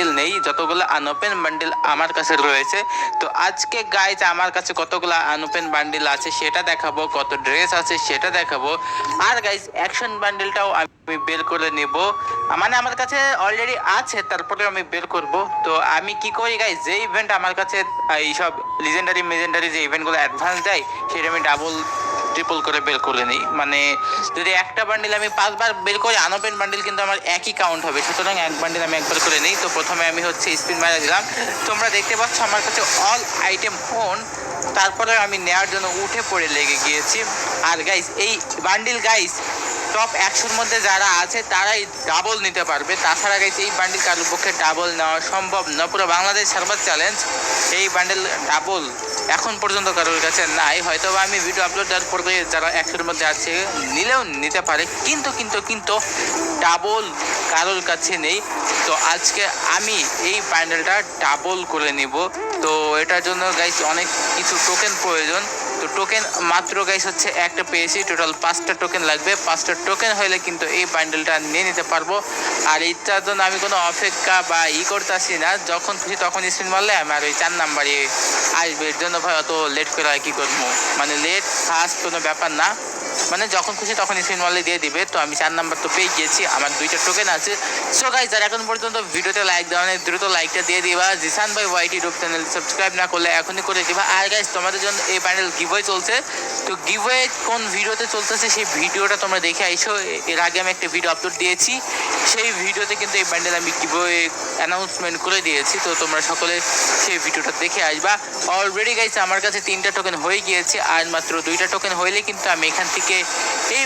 Bundle নেই, যতগুলো আনওপেন bundle আমার কাছে রয়েছে। তো আজকে গাইজ আমার কাছে কতগুলো আনওপেন বান্ডিল আছে সেটা দেখাবো, কত ড্রেস আছে সেটা দেখাবো, আর গাইজ অ্যাকশন বান্ডিলটাও আমি বের করে নেব। মানে আমার কাছে অলরেডি আছে, তারপরে আমি বের করব। তো আমি কি করি গাইজ, যে ইভেন্ট আমার কাছে এইসব লিজেন্ডারি মেজেন্ডারি যে ইভেন্টগুলো অ্যাডভান্স দেয় সেটা আমি ডাবল ট্রিপল করে বের করে নিই। মানে যদি একটা বান্ডিল আমি 5 বার বের করি, আনওপেন বান্ডিল কিন্তু আমার একই কাউন্ট হবে, সুতরাং এক বান্ডিল আমি একবার করে নিই। তো প্রথমে আমি হচ্ছে স্পিন মারা দিলাম, তোমরা দেখতে পাচ্ছ আমার কাছে অল আইটেম ফোন। তারপরে আমি নেওয়ার জন্য উঠে পড়ে লেগে গিয়েছি। আর গাইস এই বান্ডিল গাইস টপ 100-র মধ্যে যারা আছে তারাই ডাবল নিতে পারবে, তাছাড়া গাইস এই বান্ডিল কারোর পক্ষে ডাবল নেওয়া সম্ভব না। পুরো বাংলাদেশ সার্ভার চ্যালেঞ্জ এই বান্ডিল ডাবল এখন পর্যন্ত কারোর কাছে নাই। হয়তো আমি ভিডিও আপলোড দেওয়ার পরে যারা 100-এর মধ্যে আছে নিলেও নিতে পারে, কিন্তু ডাবল কারোর কাছে নেই। তো আজকে আমি এই বান্ডেলটা ডাবল করে নিব। তো এটার জন্য গাইস অনেক কিছু টোকেন প্রয়োজন। তো টোকেন মাত্র গাইস হচ্ছে একটা পেয়েছি, টোটাল 5টা টোকেন লাগবে। 5টা টোকেন হলে কিন্তু এই বান্ডেলটা নিয়ে নিতে পারবো। আর এইটার জন্য আমি কোনো অপেক্ষা বা করতেছি না, যখন খুশি তখন স্পিন মারলে আমি আর ওই 4 নাম্বারে আসবে। এর জন্য ভাই অত লেট করে কি করবো, মানে লেট ফাস্ট কোনো ব্যাপার না, মানে যখন খুশি তখন স্পিন মারলে দিয়ে দিবে। তো আমি 4 নাম্বার তো পেয়ে গিয়েছি, আমার 2টা টোকেন আছে। সো গাইস যারা এখন পর্যন্ত ভিডিওতে লাইক দেওয়া নেই দ্রুত লাইকটা দিয়ে দিবা। জিসান ভাই ওয়াইটি ইউটিউব চ্যানেল সাবস্ক্রাইব না করলে এখনই করে দিবা। আর গাইস তোমাদের জন্য এই প্যানেল গিভওয়ে চলছে, তো গিভওয়ে কোন ভিডিওতে চলতেছে সেই ভিডিওটা তোমরা দেখে আইসো। এর আগে আমি একটা ভিডিও আপলোড দিয়েছি, সেই ভিডিওতে কিন্তু এই প্যান্ডেল আমি গিভওয়ে অ্যানাউন্সমেন্ট করে দিয়েছি। তো তোমরা সকলে সেই ভিডিওটা দেখে আসবা। অলরেডি গাইস আমার কাছে 3টা টোকেন হয়ে গিয়েছে, আর মাত্র 2টা টোকেন হইলে কিন্তু আমি এখান থেকে এই